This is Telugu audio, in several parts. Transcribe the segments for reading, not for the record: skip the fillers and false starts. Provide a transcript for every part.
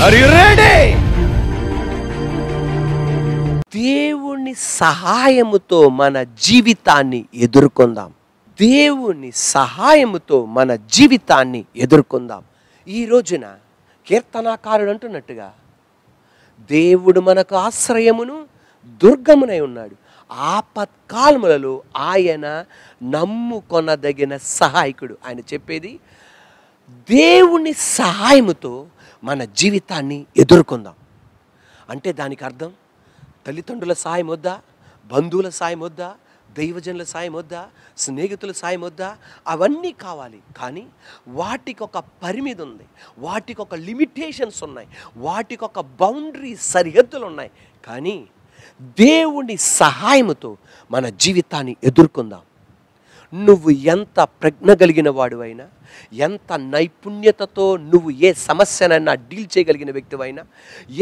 Are you ready? దేవుని సహాయముతో మన జీవితాన్ని ఎదుర్కొందాం. దేవుని సహాయముతో మన జీవితాన్ని ఎదుర్కొందాం. ఈ రోజున కీర్తనాకారుడు అంటున్నట్టుగా దేవుడు మనకు ఆశ్రయమును దుర్గమునై ఉన్నాడు. ఆపత్కాలములలో ఆయన నమ్ముకొనదగిన సహాయకుడు. ఆయన చెప్పేది దేవుని సహాయముతో మన జీవితాన్ని ఎదుర్కొందాం అంటే దానికి అర్థం తల్లిదండ్రుల సాయం వద్దా, బంధువుల సాయం వద్దా, దైవజనుల సాయం వద్దా, స్నేహితుల సాయం వద్దా, అవన్నీ కావాలి. కానీ వాటికి ఒక పరిమితి ఉంది, వాటికి ఒక లిమిటేషన్స్ ఉన్నాయి, వాటికి ఒక బౌండరీ సరిహద్దులు ఉన్నాయి. కానీ దేవుని సహాయముతో మన జీవితాన్ని ఎదుర్కొందాం. నువ్వు ఎంత ప్రజ్ఞ కలిగిన వాడువైనా, ఎంత నైపుణ్యతతో నువ్వు ఏ సమస్యనైనా డీల్ చేయగలిగిన వ్యక్తివైనా,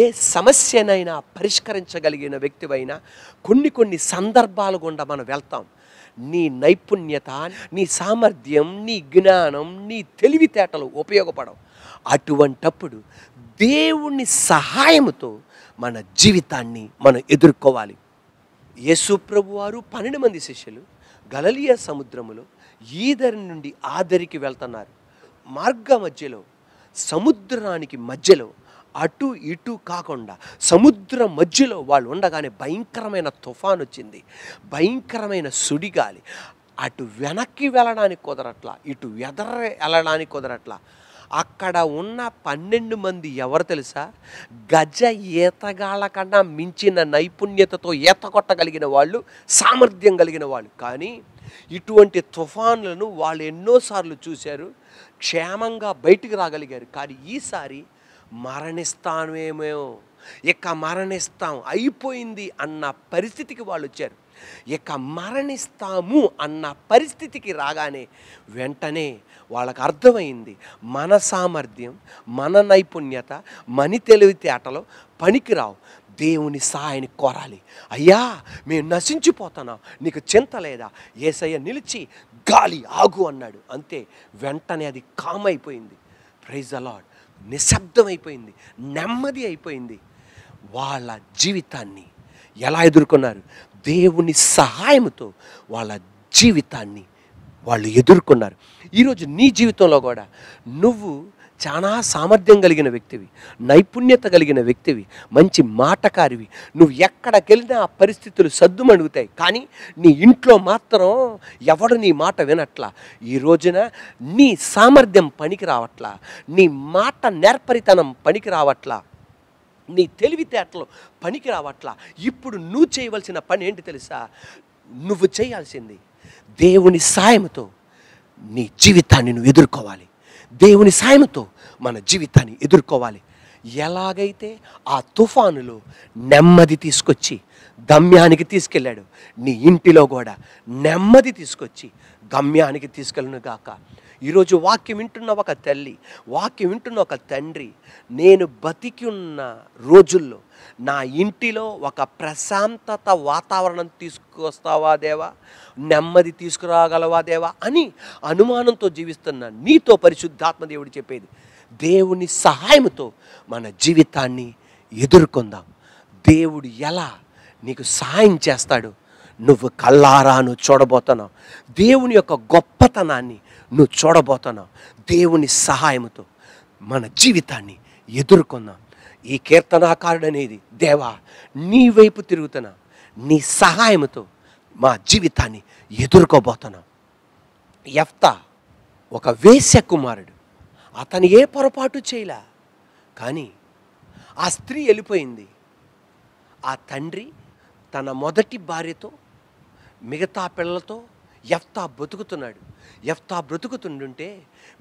ఏ సమస్యనైనా పరిష్కరించగలిగిన వ్యక్తివైనా కొన్ని సందర్భాల గుండా మనం వెళ్తాం. నీ నైపుణ్యత, నీ సామర్థ్యం, నీ జ్ఞానం, నీ తెలివితేటలు ఉపయోగపడవు. అటువంటప్పుడు దేవుని సహాయముతో మన జీవితాన్ని మనం ఎదుర్కోవాలి. యేసు ప్రభువారు 12 మంది శిష్యులు గలిలయ సముద్రములో ఈదరి నుండి ఆదరికి వెళ్తున్నారు. మార్గ మధ్యలో, సముద్రానికి మధ్యలో, అటు ఇటు కాకుండా సముద్రం మధ్యలో వాళ్ళు ఉండగానే భయంకరమైన తుఫాను వచ్చింది, భయంకరమైన సుడిగాలి. అటు వెనక్కి వెళ్ళడానికి కుదరట్లా, ఇటు వెళ్ళడానికి కుదరట్లా. అక్కడ ఉన్న 12 మంది ఎవరు తెలుసా? గజ ఈతగాళ్ళ కన్నా మించిన నైపుణ్యతతో ఈత కొట్టగలిగిన వాళ్ళు, సామర్థ్యం కలిగిన వాళ్ళు. కానీ ఇటువంటి తుఫాన్లను వాళ్ళు ఎన్నోసార్లు చూశారు, క్షేమంగా బయటికి రాగలిగారు. కానీ ఈసారి మరణిస్తామేమో, ఇక మరణిస్తాం, అయిపోయింది అన్న పరిస్థితికి వాళ్ళు వచ్చారు. ఇక మరణిస్తాము అన్న పరిస్థితికి రాగానే వెంటనే వాళ్ళకు అర్థమైంది, మన సామర్థ్యం, మన నైపుణ్యత, మన తెలివితేటలు పనికిరావు, దేవుని సహాయాన్ని కోరాలి. అయ్యా మేము నశించిపోతున్నాం, నీకు చింత లేదా? యేసయ్య నిలిచి గాలి ఆగు అన్నాడు. అంతే, వెంటనే అది కామ్ అయిపోయింది. Praise the Lord. నిశ్శబ్దం అయిపోయింది, నెమ్మది అయిపోయింది. వాళ్ళ జీవితాన్ని ఎలా ఎదుర్కొన్నారు? దేవుని సహాయంతో వాళ్ళ జీవితాన్ని వాళ్ళు ఎదుర్కొన్నారు. ఈరోజు నీ జీవితంలో కూడా నువ్వు చాలా సామర్థ్యం కలిగిన వ్యక్తివి, నైపుణ్యత కలిగిన వ్యక్తివి, మంచి మాటకారివి. నువ్వు ఎక్కడికి వెళ్ళినా ఆ పరిస్థితులు సద్దుమణుగుతాయి. కానీ నీ ఇంట్లో మాత్రం ఎవడు నీ మాట వినట్లా. ఈ రోజున నీ సామర్థ్యం పనికి రావట్లా, నీ మాట నేర్పరితనం పనికి రావట్లా, నీ తెలివితేటలు పనికి రావట్లా. ఇప్పుడు నువ్వు చేయవలసిన పని ఏంటి తెలుసా? నువ్వు చేయాల్సింది దేవుని సాయంతో నీ జీవితాన్ని నువ్వు ఎదుర్కోవాలి. దేవుని సాయంతో మన జీవితాన్ని ఎదుర్కోవాలి. ఎలాగైతే ఆ తుఫానులో నెమ్మది తీసుకొచ్చి గమ్యానికి తీసుకెళ్ళాడు, నీ ఇంటిలో కూడా నెమ్మది తీసుకొచ్చి గమ్యానికి తీసుకెళ్ళను గాక. ఈరోజు వాక్యం వింటున్న ఒక తల్లి, వాక్యం వింటున్న ఒక తండ్రి, నేను బతికి ఉన్న రోజుల్లో నా ఇంటిలో ఒక ప్రశాంతత వాతావరణం తీసుకొస్తావా దేవా, నెమ్మది తీసుకురాగలవా దేవా అని అనుమానంతో జీవిస్తున్నా నీతో పరిశుద్ధాత్మ దేవుడు చెప్పేది, దేవుని సహాయంతో మన జీవితాన్ని ఎదుర్కొందాం. దేవుడు ఎలా నీకు సహాయం చేస్తాడు నువ్వు కళ్ళారా నువ్వు చూడబోతున్నావు. దేవుని యొక్క గొప్పతనాన్ని నువ్వు చూడబోతున్నావు. దేవుని సహాయంతో మన జీవితాన్ని ఎదుర్కొందాం. ఈ కీర్తనాకారుడు అనేది, దేవా నీ వైపు తిరుగుతున్నా, నీ సహాయంతో మా జీవితాన్ని ఎదుర్కోబోతున్నాం. యెఫ్తా ఒక వేశ్య కుమారుడు, అతను ఏ పొరపాటు చేయలే. కానీ ఆ స్త్రీ వెళ్ళిపోయింది. ఆ తండ్రి తన మొదటి భార్యతో, మిగతా పిల్లలతో యెఫ్తా బ్రతుకుతున్నాడు. యెఫ్తా బ్రతుకుతుండుంటే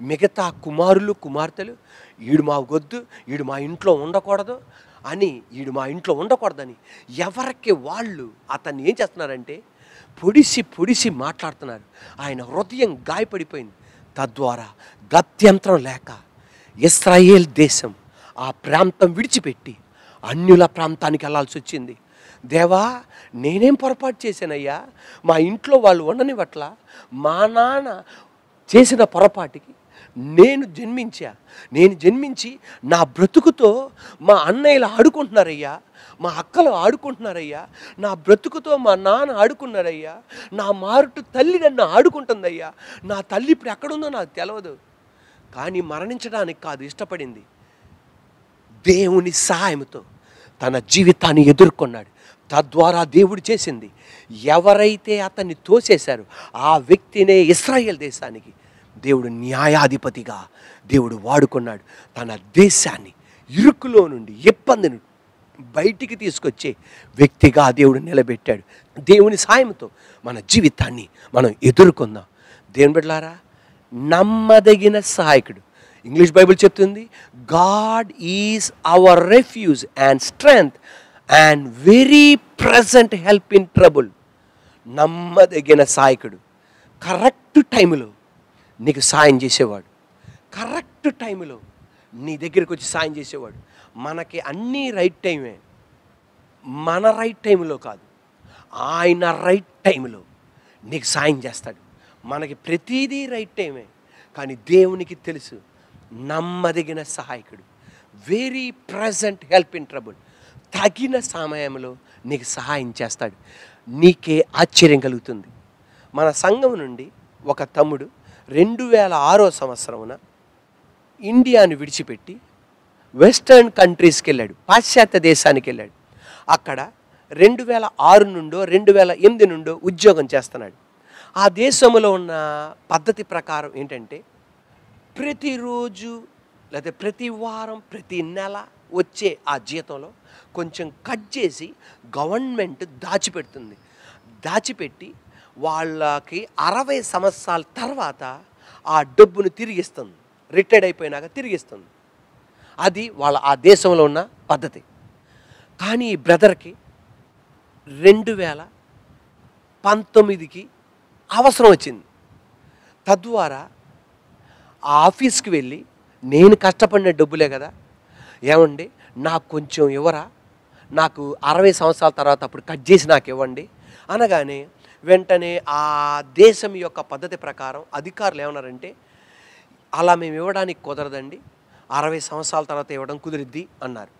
మిగతా కుమారులు కుమార్తెలు, ఈడు మా వద్దు, ఈడు మా ఇంట్లో ఉండకూడదు అని, ఈడు మా ఇంట్లో ఉండకూడదని ఎవరికి వాళ్ళు అతన్ని ఏం చేస్తున్నారంటే పొడిసి పొడిసి మాట్లాడుతున్నారు. ఆయన హృదయం గాయపడిపోయింది. తద్వారా గత్యంతరం లేక ఇశ్రాయేల్ దేశం ఆ ప్రాంతం విడిచిపెట్టి అన్యుల ప్రాంతానికి వెళ్ళాల్సి వచ్చింది. దేవా నేనేం పొరపాటు చేశానయ్యా, మా ఇంట్లో వాళ్ళు ఉండనివట్ల, మా నాన్న చేసిన పొరపాటుకి నేను జన్మించి నా బ్రతుకుతో మా అన్నయ్యలు ఆడుకుంటున్నారయ్యా, మా అక్కలు ఆడుకుంటున్నారయ్యా, నా బ్రతుకుతో మా నాన్న ఆడుకున్నారయ్యా, నా మారుటు తల్లి నన్ను ఆడుకుంటుందయ్యా, నా తల్లి ఇప్పుడు ఎక్కడుందో నాకు తెలియదు. కానీ మరణించడానికి కాదు ఇష్టపడింది, దేవుని సహాయంతో తన జీవితాన్ని ఎదుర్కొన్నాడు. తద్వారా దేవుడు చేసింది, ఎవరైతే అతన్ని తోసేశారో ఆ వ్యక్తినే ఇశ్రాయేల్ దేశానికి దేవుడు న్యాయాధిపతిగా దేవుడు వాడుకున్నాడు. తన దేశాన్ని ఇరుకులో నుండి, ఇబ్బంది నుండి బయటికి తీసుకొచ్చే వ్యక్తిగా దేవుడు నిలబెట్టాడు. దేవుని సాయంతో మన జీవితాన్ని మనం ఎదుర్కొందాం. దేవుని బిడ్డలారా, నమ్మదగిన సహాయకుడు. ఇంగ్లీష్ బైబిల్ చెప్తుంది, God is our refuge and strength and very present help in trouble. నమ్మదగిన సహాయకుడు. కరెక్ట్ టైంలో నీకు సాయం చేసేవాడు, కరెక్ట్ టైంలో నీ దగ్గరికి వచ్చి సాయం చేసేవాడు. మనకి అన్నీ రైట్ టైమే, మన రైట్ టైంలో కాదు, ఆయన రైట్ టైంలో నీకు సాయం చేస్తాడు. మనకి ప్రతిదీ రైట్ టైమే, కానీ దేవునికి తెలుసు నమ్మదగిన సహాయకుడు, very present help in trouble. తగిన సమయంలో నీకు సహాయం చేస్తాడు. నీకే ఆశ్చర్యం కలుగుతుంది. మన సంఘం నుండి ఒక తమ్ముడు 2006 సంవత్సరమున ఇండియాను విడిచిపెట్టి వెస్టర్న్ కంట్రీస్కి వెళ్ళాడు, పాశ్చాత్య దేశానికి వెళ్ళాడు. అక్కడ 2006 నుండో 2008 నుండో ఉద్యోగం చేస్తున్నాడు. ఆ దేశంలో ఉన్న పద్ధతి ప్రకారం ఏంటంటే, ప్రతిరోజు లేదా ప్రతి వారం, ప్రతి నెల వచ్చే ఆ జీతంలో కొంచెం కట్ చేసి గవర్నమెంట్ దాచిపెడుతుంది. దాచిపెట్టి వాళ్ళకి 60 సంవత్సరాల తర్వాత ఆ డబ్బును తిరిగిస్తుంది, రిటైర్డ్ అయిపోయినాక తిరిగిస్తుంది. అది వాళ్ళ ఆ దేశంలో ఉన్న పద్ధతి. కానీ ఈ బ్రదర్కి 2019కి అవసరం వచ్చింది. తద్వారా ఆ ఆఫీస్కి వెళ్ళి, నేను కష్టపడిన డబ్బులే కదా, ఏమండి నాకు కొంచెం ఇవ్వరా, నాకు 60 సంవత్సరాల తర్వాత అప్పుడు కట్ చేసి నాకు ఇవ్వండి అనగానే, వెంటనే ఆ దేశం యొక్క పద్ధతి ప్రకారం అధికారులు ఏమన్నారంటే, అలా మేము ఇవ్వడానికి కుదరదండి, 60 సంవత్సరాల తర్వాత ఇవ్వడం కుదిరిద్ది అన్నారు.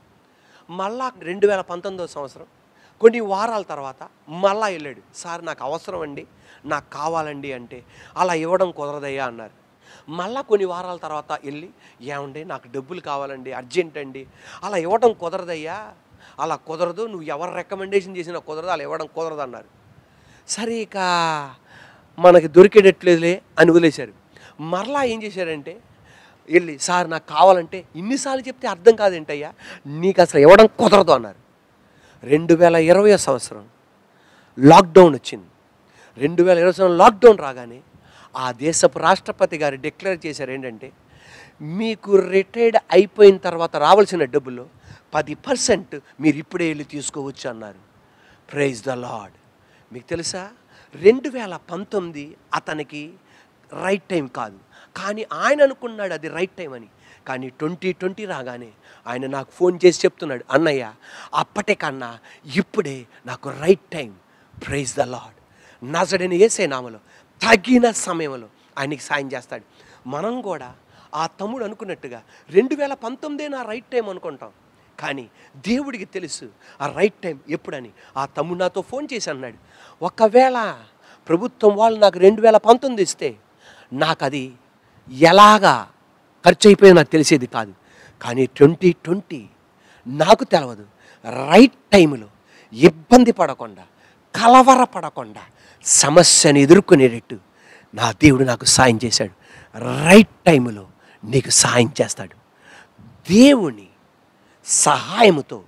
మళ్ళా 2019వ సంవత్సరం కొన్ని వారాల తర్వాత మళ్ళా వెళ్ళాడు. సార్ నాకు అవసరం అండి, నాకు కావాలండి అంటే, అలా ఇవ్వడం కుదరదయ్యా అన్నారు. మళ్ళా కొన్ని వారాల తర్వాత వెళ్ళి, ఏమండి నాకు డబ్బులు కావాలండి, అర్జెంట్ అండి, అలా ఇవ్వడం కుదరదయ్యా, అలా కుదరదు, నువ్వు ఎవరు రికమెండేషన్ చేసినా కుదరదు, అలా ఇవ్వడం కుదరదు అన్నారు. సరే ఇక మనకి దొరికేటట్లేదులే అని వదిలేశారు. మరలా ఏం చేశారంటే, వెళ్ళి సార్ నాకు కావాలంటే, ఇన్నిసార్లు చెప్తే అర్థం కాదేంటయ్యా, నీకు అసలు ఇవ్వడం కుదరదు అన్నారు. 2020 సంవత్సరం లాక్డౌన్ వచ్చింది. 2020 సంవత్సరం లాక్డౌన్ రాగానే ఆ దేశపు రాష్ట్రపతి గారు డిక్లేర్ చేశారు ఏంటంటే, మీకు రిటైర్డ్ అయిపోయిన తర్వాత రావాల్సిన డబ్బులో 10% మీరు ఇప్పుడే వెళ్ళి తీసుకోవచ్చు అన్నారు. Praise the Lord. మీకు తెలుసా, 2019 అతనికి రైట్ టైం కాదు, కానీ ఆయన అనుకున్నాడు అది రైట్ టైం అని. కానీ 2020 రాగానే ఆయన నాకు ఫోన్ చేసి చెప్తున్నాడు, అన్నయ్య అప్పటికన్నా ఇప్పుడే నాకు right time. Praise the Lord. నజరేయుడైన యేసయ్య నామములో తగిన సమయంలో ఆయనకి సాయం చేస్తాడు. మనం కూడా ఆ తమ్ముడు అనుకున్నట్టుగా 2019 నా రైట్ టైం అనుకుంటాం, కానీ దేవుడికి తెలుసు ఆ రైట్ టైం ఎప్పుడని. ఆ తమ్ముడు నాతో ఫోన్ చేసి అన్నాడు, ఒకవేళ ప్రభుత్వం వాళ్ళు నాకు 2019 ఇస్తే నాకు అది ఎలాగా ఖర్చు అయిపోయిందో నాకు తెలిసేది కాదు, కానీ 2020 నాకు తెలియదు, రైట్ టైంలో ఇబ్బంది పడకుండా, కలవరపడకుండా సమస్యను ఎదుర్కొనేటట్టు నా దేవుడు నాకు సాయం చేశాడు. రైట్ టైంలో నీకు సాయం చేస్తాడు. దేవుని సహాయముతో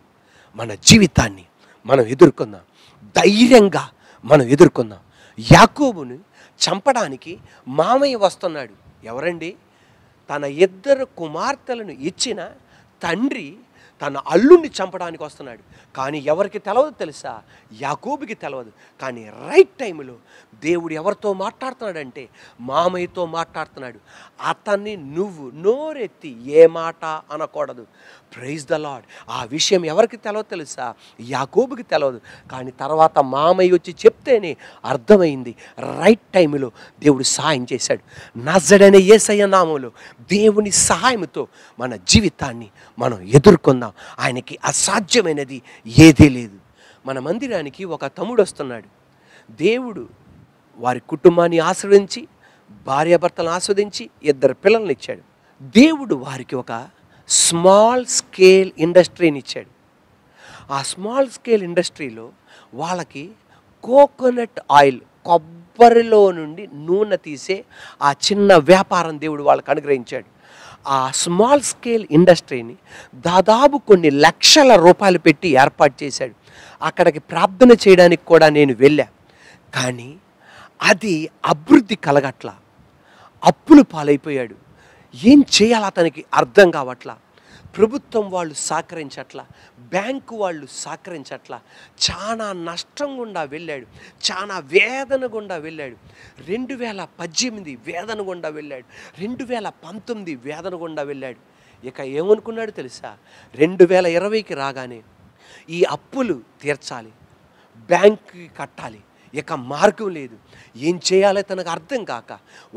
మన జీవితాన్ని మనం ఎదుర్కొందాం, ధైర్యంగా మనం ఎదుర్కొందాం. యాకోబుని చంపడానికి మామయ్య వస్తున్నాడు. ఎవరండి? తన 2 కుమార్తెలను ఇచ్చిన తండ్రి తన అల్లుడిని చంపడానికి వస్తున్నాడు. కానీ ఎవరికి తెలవదు తెలుసా? యాకోబుకి తెలవదు. కానీ రైట్ టైంలో దేవుడు ఎవరితో మాట్లాడుతున్నాడంటే మామయ్యతో మాట్లాడుతున్నాడు. అతన్ని నువ్వు నోరెత్తి ఏ మాట అనకూడదు. Praise the Lord. ఆ విషయం ఎవరికి తెలవదు తెలుసా? యాకోబుకి తెలవదు. కానీ తర్వాత మామయ్య వచ్చి చెప్తేనే అర్థమైంది. రైట్ టైంలో దేవుడు సహాయం చేశాడు. నజరేయుడైన యేసయ్య నామములో దేవుని సహాయంతో మన జీవితాన్ని మనం ఎదుర్కొందాం. ఆయనకి అసాధ్యమైనది ఏదీ లేదు. మన మందిరానికి ఒక తమ్ముడు వస్తున్నాడు. దేవుడు వారి కుటుంబాన్ని ఆస్వాదించి, భార్యాభర్తలను ఆస్వాదించి 2 పిల్లల్ని ఇచ్చాడు. దేవుడు వారికి ఒక స్మాల్ స్కేల్ ఇండస్ట్రీని ఇచ్చాడు. ఆ స్మాల్ స్కేల్ ఇండస్ట్రీలో వాళ్ళకి కోకోనట్ ఆయిల్, కొబ్బరిలో నుండి నూనె తీసే ఆ చిన్న వ్యాపారం దేవుడు వాళ్ళకి అనుగ్రహించాడు. ఆ స్మాల్ స్కేల్ ఇండస్ట్రీని దాదాపు కొన్ని లక్షల రూపాయలు పెట్టి ఏర్పాటు చేశాడు. అక్కడికి ప్రార్థన చేయడానికి కూడా నేను వెళ్ళా. కానీ అది అభివృద్ధి కలగట్లా. అప్పులు పాలైపోయాడు. ఏం చేయాలి అతనికి అర్థం కావట్లా. ప్రభుత్వం వాళ్ళు సహకరించట్లా, బ్యాంకు వాళ్ళు సహకరించట్లా. చాలా నష్టం గుండా వెళ్ళాడు, చాలా వేదన గుండా వెళ్ళాడు. 2018 వేదన గుండా వెళ్ళాడు, 2019 వేదన గుండా వెళ్ళాడు. ఇక ఏమనుకున్నాడు తెలుసా? 2020కి రాగానే ఈ అప్పులు తీర్చాలి, బ్యాంకుకి కట్టాలి, ఇక మార్గం లేదు. ఏం చేయాలో తనకు అర్థం కాక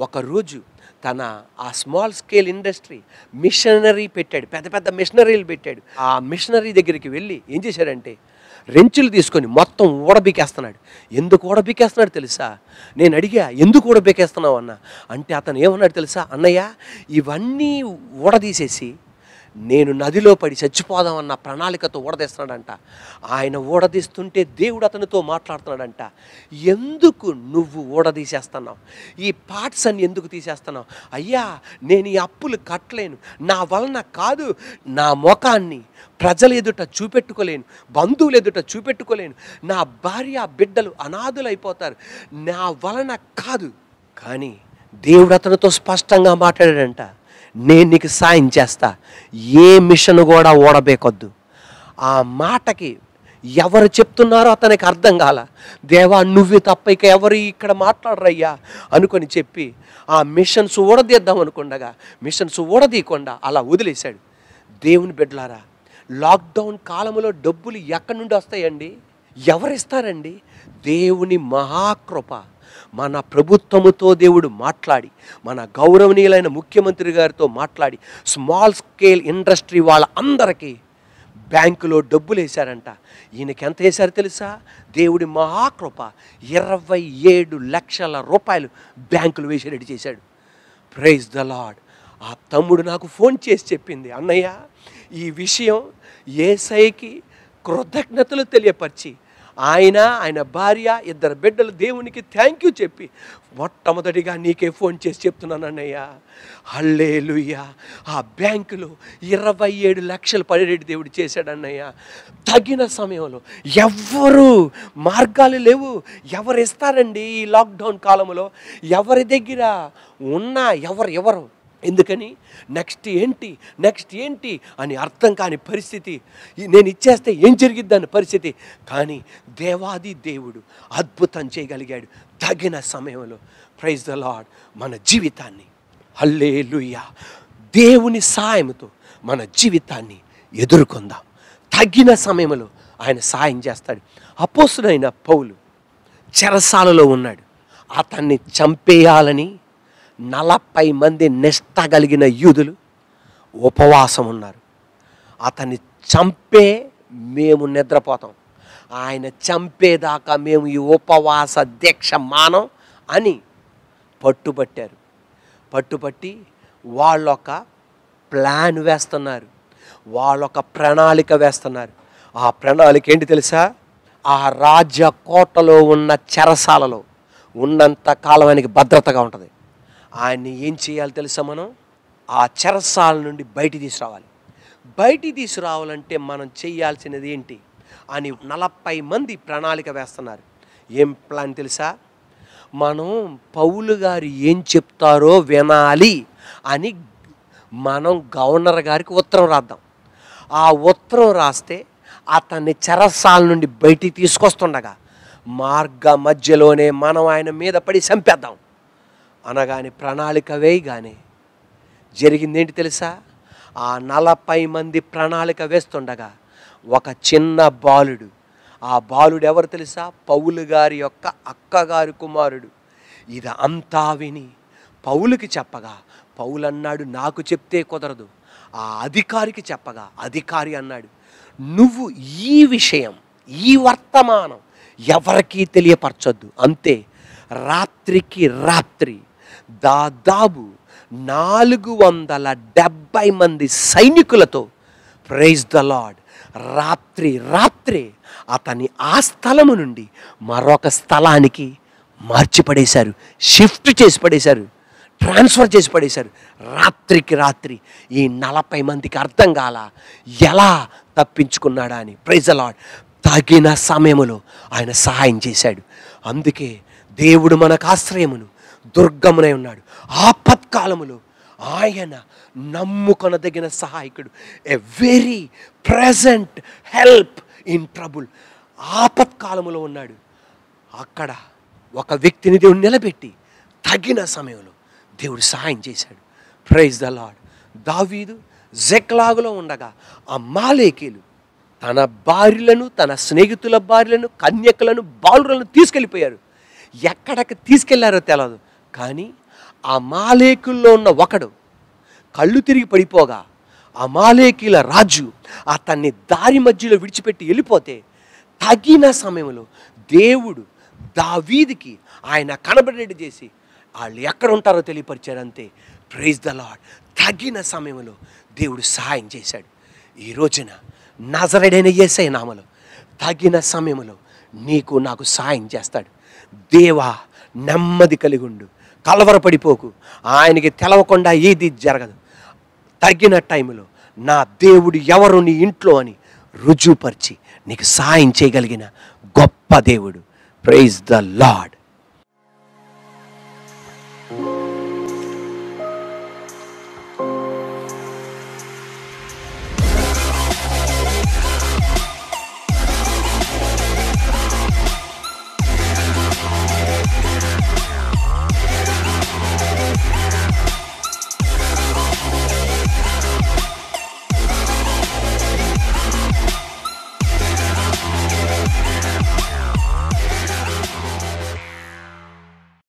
ఒకరోజు తన ఆ స్మాల్ స్కేల్ ఇండస్ట్రీ మిషనరీ పెట్టాడు. పెద్ద పెద్ద మిషనరీలు పెట్టాడు. ఆ మిషనరీ దగ్గరికి వెళ్ళి ఏం చేశాడంటే రెంచులు తీసుకొని మొత్తం ఊడబీకేస్తున్నాడు. ఎందుకు ఊడబీకేస్తున్నాడు తెలుసా? నేను అడిగా, ఎందుకు ఊడబీకేస్తున్నావు అన్న అంటే అతను ఏమన్నాడు తెలుసా? అన్నయ్య, ఇవన్నీ ఊడదీసేసి నేను నదిలో పడి చచ్చిపోదామన్న ప్రణాళికతో ఊడదీస్తున్నాడంట. ఆయన ఊడదీస్తుంటే దేవుడు అతనితో మాట్లాడుతున్నాడంట. ఎందుకు నువ్వు ఊడదీసేస్తున్నావు? ఈ పార్ట్స్ అన్ని ఎందుకు తీసేస్తున్నావు? అయ్యా, నేను ఈ అప్పులు కట్టలేను, నా వలన కాదు. నా ముఖాన్ని ప్రజల ఎదుట చూపెట్టుకోలేను, బంధువుల ఎదుట చూపెట్టుకోలేను. నా భార్య బిడ్డలు అనాథులైపోతారు, నా వలన కాదు. కానీ దేవుడు అతనితో స్పష్టంగా మాట్లాడాడంట, నేను నీకు సాయం చేస్తా, ఏ మిషన్ కూడా ఓడబేకొద్దు. ఆ మాటకి ఎవరు చెప్తున్నారో అతనికి అర్థం కాల. దేవా, నువ్వు తప్ప ఇక ఎవరు ఇక్కడ మాట్లాడరయ్యా అనుకొని చెప్పి ఆ మిషన్స్ ఊడదీద్దాం అనుకుండగా మిషన్స్ ఊడదీయకుండా అలా వదిలేశాడు. దేవుని బిడ్డలారా, లాక్డౌన్ కాలంలో డబ్బులు ఎక్కడి నుండి వస్తాయండి? ఎవరిస్తారండి? దేవుని మహాకృప. మన ప్రభుత్వముతో దేవుడు మాట్లాడి, మన గౌరవనీయులైన ముఖ్యమంత్రి గారితో మాట్లాడి స్మాల్ స్కేల్ ఇండస్ట్రీ వాళ్ళ అందరికీ బ్యాంకులో డబ్బులు వేశారంట. ఈయనకి ఎంత వేశారు తెలుసా? దేవుడి మహాకృప 27 లక్షల రూపాయలు బ్యాంకులు వేసి రెడీ చేశాడు. Praise the Lord. ఆ తమ్ముడు నాకు ఫోన్ చేసి చెప్పింది, అన్నయ్య, ఈ విషయం యేసయ్యకి కృతజ్ఞతలు తెలియపరిచి ఆయన భార్య 2 బిడ్డలు దేవునికి థ్యాంక్ యూ చెప్పి మొట్టమొదటిగా నీకే ఫోన్ చేసి చెప్తున్నాను అన్నయ్య, హల్లెలూయా. ఆ బ్యాంకులో 27 లక్షలు పడేటి దేవుడు చేశాడు అన్నయ్య. తగిన సమయంలో ఎవ్వరు మార్గాలు లేవు. ఎవరు ఇస్తారండి ఈ లాక్డౌన్ కాలంలో? ఎవరి దగ్గర ఉన్నా ఎవరు ఎందుకని నెక్స్ట్ ఏంటి అని అర్థం కాని పరిస్థితి. నేను ఇచ్చేస్తే ఏం జరిగిద్దని పరిస్థితి. కానీ దేవాది దేవుడు అద్భుతం చేయగలిగాడు తగిన సమయంలో. Praise the Lord. మన జీవితాన్ని, హల్లెలూయా, దేవుని సాయంతో మన జీవితాన్ని ఎదుర్కొందాం. తగిన సమయంలో ఆయన సాయం చేస్తాడు. అపోస్తలుడైన పౌలు చెరసాలలో ఉన్నాడు. అతన్ని చంపేయాలని 40 మంది నిష్ఠ కలిగిన యూదులు ఉపవాసం ఉన్నారు. అతన్ని చంపే మేము నిద్రపోతాం, ఆయన చంపేదాకా మేము ఈ ఉపవాస దీక్ష మానం అని పట్టుబట్టి వాళ్ళొక ప్లాన్ వేస్తున్నారు, వాళ్ళొక ప్రణాళిక వేస్తున్నారు. ఆ ప్రణాళిక ఏంటి తెలుసా? ఆ రాజ్య కోటలో ఉన్న చెరసాలలో ఉన్నంత కాలం ఆయనకి భద్రతగా ఉంటుంది. ఆయన్ని ఏం చేయాలి తెలుసా? మనం ఆ చెరసాల నుండి బయటికి తీసుకురావాలంటే మనం చేయాల్సినది ఏంటి అని 40 మంది ప్రణాళిక వేస్తున్నారు. ఏం ప్లాన్ తెలుసా? మనం పౌలు గారు ఏం చెప్తారో వినాలి అని మనం గవర్నర్ గారికి ఉత్తరం రాద్దాం. ఆ ఉత్తరం రాస్తే అతన్ని చెరసాల నుండి బయటికి తీసుకొస్తుండగా మార్గ మధ్యలోనే మనం ఆయన మీద పడి చంపేద్దాం అనగానే ప్రణాళిక వేయగానే జరిగిందేంటి తెలుసా? ఆ 40 మంది ప్రణాళిక వేస్తుండగా ఒక చిన్న బాలుడు, ఆ బాలుడు ఎవరు తెలుసా? పౌలు గారి యొక్క అక్కగారి కుమారుడు. ఇది అంతా విని పౌలుకి చెప్పగా పౌలు అన్నాడు, నాకు చెప్తే కుదరదు. ఆ అధికారికి చెప్పగా అధికారి అన్నాడు, నువ్వు ఈ విషయం, ఈ వర్తమానం ఎవరికీ తెలియపరచొద్దు. అంతే, రాత్రికి రాత్రి దాదాపు 470 మంది సైనికులతో, ప్రైజ్ ద లార్డ్, రాత్రి రాత్రే అతన్ని ఆ స్థలము నుండి మరొక స్థలానికి మార్చి పడేశారు, షిఫ్ట్ చేసి పడేశారు, ట్రాన్స్ఫర్ చేసి పడేశారు. రాత్రికి రాత్రి ఈ 40 మందికి అర్థం కాల ఎలా తప్పించుకున్నాడా అని. Praise the Lord. తగిన సమయములో ఆయన సహాయం చేశాడు. అందుకే దేవుడు మనకు ఆశ్రయమును దుర్గమునై ఉన్నాడు. ఆపత్కాలములో ఆయన నమ్ముకొనదగిన సహాయకుడు. A very present help in trouble. ఆపత్కాలములో ఉన్నాడు. అక్కడ ఒక వ్యక్తిని దేవుడు నిలబెట్టి తగిన సమయంలో దేవుడు సహాయం చేశాడు. Praise the Lord. దావీదు జెక్లాగులో ఉండగా అమాలేకీయులు తన భార్యలను, తన స్నేహితుల భార్యలను, కన్యకలను, బాలులను తీసుకెళ్ళిపోయారు. ఎక్కడికి తీసుకెళ్లారో తెలియదు. కానీ అమాలేకుల్లో ఉన్న ఒకడు కళ్ళు తిరిగి పడిపోగా అమాలేకీల రాజు అతన్ని దారి మధ్యలో విడిచిపెట్టి వెళ్ళిపోతే తగిన సమయంలో దేవుడు దావీదుకి ఆయన కనబడేట్టు చేసి వాళ్ళు ఎక్కడ ఉంటారో తెలియపరిచారు. అంతే. Praise the Lord. తగిన సమయంలో దేవుడు సహాయం చేశాడు. ఈ రోజున నజరేయుడైన యేసయ్య నామములో తగిన సమయంలో నీకు నాకు సహాయం చేస్తాడు. దేవా, నెమ్మది కలిగి ఉండు, కలవరపడిపోకు. ఆయనకి తెలవకుండా ఏది జరగదు. తగిన టైంలో నా దేవుడు ఎవరు నీ ఇంట్లో అని రుజువుపరిచి నీకు సహాయం చేయగలిగిన గొప్ప దేవుడు. Praise the lord.